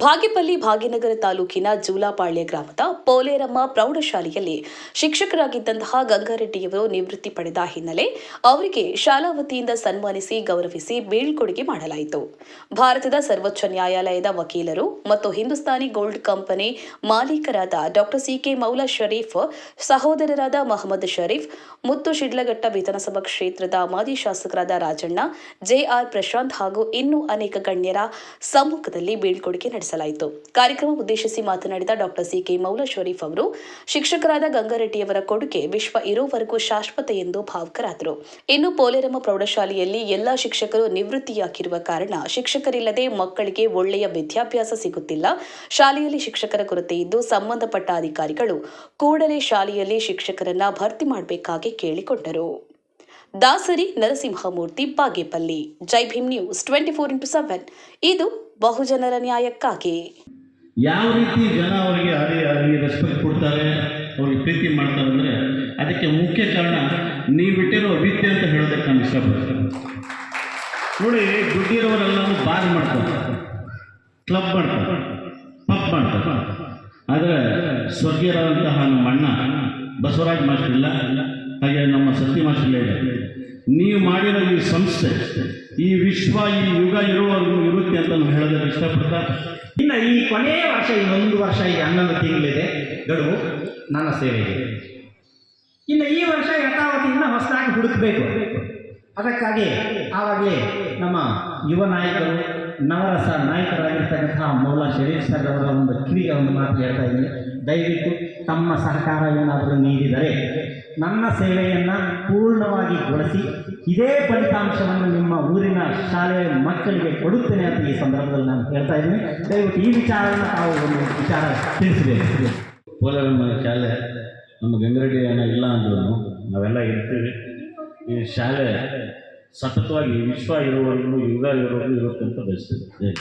ಭಾಗೇಪಲ್ಲಿ ಭಾಗ್ಯನಗರ ತಾಲೂಕಿನ ಜೂಲಾಪಾಳ್ಯ ಗ್ರಾಮದ ಪೋಲೇರಮ್ಮ ಪ್ರೌಢಶಾಲೆಯಲ್ಲಿ ಶಿಕ್ಷಕರಾಗಿದ್ದಂತಹ ಗಂಗಾರೆಡ್ಡಿಯವರು ನಿವೃತ್ತಿ ಪಡೆದ ಹಿನ್ನೆಲೆ ಅವರಿಗೆ ಶಾಲಾ ವತಿಯಿಂದ ಸನ್ಮಾನಿಸಿ ಗೌರವಿಸಿ ಬೀಳ್ಕೊಡುಗೆ ಮಾಡಲಾಯಿತು. ಭಾರತದ ಸರ್ವೋಚ್ಚ ನ್ಯಾಯಾಲಯದ ವಕೀಲರು ಮತ್ತು ಹಿಂದೂಸ್ತಾನಿ ಗೋಲ್ಡ್ ಕಂಪನಿ ಮಾಲೀಕರಾದ ಡಾಕ್ಟರ್ ಸಿಕೆ ಮೌಲಾ ಶರೀಫ್, ಸಹೋದರರಾದ ಮಹಮ್ಮದ್ ಶರೀಫ್, ಮುತ್ತು ಶಿಡ್ಲಘಟ್ಟ ವಿಧಾನಸಭಾ ಕ್ಷೇತ್ರದ ಮಾಜಿ ಶಾಸಕರಾದ ರಾಜಣ್ಣ, ಜೆಆರ್ ಪ್ರಶಾಂತ್ ಹಾಗೂ ಇನ್ನೂ ಅನೇಕ ಗಣ್ಯರ ಸಮ್ಮುಖದಲ್ಲಿ ಬೀಳ್ಕೊಡುಗೆ ನಡೆಸಲಾಯಿತು. ಕಾರ್ಯಕ್ರಮ ಉದ್ದೇಶಿಸಿ ಮಾತನಾಡಿದ ಡಾಕ್ಟರ್ ಸಿಕೆ ಮೌಲಾ ಶರೀಫ್ ಅವರು, ಶಿಕ್ಷಕರಾದ ಗಂಗಾರೆಡ್ಡಿಯವರ ಕೊಡುಗೆ ವಿಶ್ವ ಇರೋವರೆಗೂ ಶಾಶ್ವತ ಎಂದು ಭಾವುಕರಾದರು. ಇನ್ನು ಪೋಲೇರಮ್ಮ ಪ್ರೌಢಶಾಲೆಯಲ್ಲಿ ಎಲ್ಲಾ ಶಿಕ್ಷಕರು ನಿವೃತ್ತಿಯಾಗಿರುವ ಕಾರಣ ಶಿಕ್ಷಕರಿಲ್ಲದೆ ಮಕ್ಕಳಿಗೆ ಒಳ್ಳೆಯ ವಿದ್ಯಾಭ್ಯಾಸ ಸಿಗುತ್ತಿಲ್ಲ. ಶಾಲೆಯಲ್ಲಿ ಶಿಕ್ಷಕರ ಕೊರತೆ ಇದ್ದು ಸಂಬಂಧಪಟ್ಟ ಅಧಿಕಾರಿಗಳು ಕೂಡಲೇ ಶಾಲೆಯಲ್ಲಿ ಶಿಕ್ಷಕರನ್ನ ಭರ್ತಿ ಮಾಡಬೇಕಾಗಿ ಕೇಳಿಕೊಂಡರು. ದಾಸರಿ ನರಸಿಂಹಮೂರ್ತಿ, ಬಾಗೇಪಲ್ಲಿ. ಜೈ ಭೀಮ್ ನ್ಯೂಸ್ 24x7. ಇದು ಬಹುಜನರ ನ್ಯಾಯಕ್ಕಾಗಿ. ಯಾವ ರೀತಿ ಜನ ಅವರಿಗೆ ರೆಸ್ಪೆಕ್ಟ್ ಕೊಡ್ತಾರೆ, ಅವ್ರಿಗೆ ಪ್ರೀತಿ ಮಾಡ್ತಾರೆ ಅಂದರೆ ಅದಕ್ಕೆ ಮುಖ್ಯ ಕಾರಣ ನೀವು ಬಿಟ್ಟಿರೋ ವಿದ್ಯೆ ಅಂತ ಹೇಳೋದಕ್ಕೆ ನಾನು ಇಷ್ಟಪಡ್ತೀನಿ. ನೋಡಿ, ದುಡ್ಡಿರೋರೆಲ್ಲರೂ ಬಾರ್ ಮಾಡ್ತಾರೆ, ಕ್ಲಬ್ ಮಾಡ್ತಾರೆ, ಪಬ್ ಮಾಡ್ತಾರೆ. ಆದರೆ ಸ್ವರ್ಗೀಯರಾದಂತಹ ನಮ್ಮ ಅಣ್ಣ ಬಸವರಾಜ್ ಮಾಸ್ಟರ್ ಇಲ್ಲ, ಹಾಗೆ ನಮ್ಮ ಸತ್ಯ ಮಾಸ್ಟರ್ ಇಲ್ಲ. ನೀವು ಮಾಡಿರೋ ಈ ಸಂಸ್ಥೆ ಈ ವಿಶ್ವ ಈ ಯುಗ ಇರುತ್ತೆ ಅಂತ ನಾವು ಹೇಳೋದಕ್ಕೆ ಇಷ್ಟಪಡ್ತಾ, ಇನ್ನು ಈ ಕೊನೆಯ ವರ್ಷ, ಇನ್ನೊಂದು ವರ್ಷ, ಈ 11 ತಿಂಗಳಿದೆ ಗಡುವು ನನ್ನ ಸೇವೆಗೆ. ಇನ್ನು ಈ ವರ್ಷ ಯಥಾವತಿಯಿಂದ ಹೊಸದಾಗಿ ಹುಡುಕಬೇಕು. ಅದಕ್ಕಾಗಿ ಆವಾಗಲೇ ನಮ್ಮ ಯುವ ನಾಯಕರು, ನವರಸ ನಾಯಕರಾಗಿರ್ತಕ್ಕಂತಹ ಮೌಲಾ ಶರೀಫ್ ಸರ್ ಅವರ ಒಂದು ಕಿವಿಗೆ ಒಂದು ಮಾತು ಹೇಳ್ತಾ ಇದ್ದೀನಿ. ದಯವಿಟ್ಟು ತಮ್ಮ ಸಹಕಾರ ಏನಾದರೂ ನೀಡಿದರೆ ನನ್ನ ಸೇವೆಯನ್ನು ಪೂರ್ಣವಾಗಿ ಗೊಳಿಸಿ ಇದೇ ಫಲಿತಾಂಶವನ್ನು ನಿಮ್ಮ ಊರಿನ ಶಾಲೆಯ ಮಕ್ಕಳಿಗೆ ಕೊಡುತ್ತೇನೆ ಅಂತ ಈ ಸಂದರ್ಭದಲ್ಲಿ ನಾನು ಹೇಳ್ತಾ ಇದ್ದೀನಿ. ದಯವಿಟ್ಟು ಈ ವಿಚಾರವನ್ನು ತಾವು ಒಂದು ವಿಚಾರ ತಿಳಿಸಬೇಕು. ಪೋಲೇರಮ್ಮ ಶಾಲೆ ನಮ್ಮ ಗಂಗಾರೆಡ್ಡಿ ಅಣ್ಣ ಇಲ್ಲ ಅಂದ್ರೂ ನಾವೆಲ್ಲ ಇರ್ತೀವಿ. ಈ ಶಾಲೆ ಸತತವಾಗಿ ವಿಶ್ವ ಇರುವವರೆಗೂ ಯುಗ ಇರುವವರೆಗೂ ಇರುತ್ತೆ ಅಂತ ಬಯಸ್ತೀವಿ.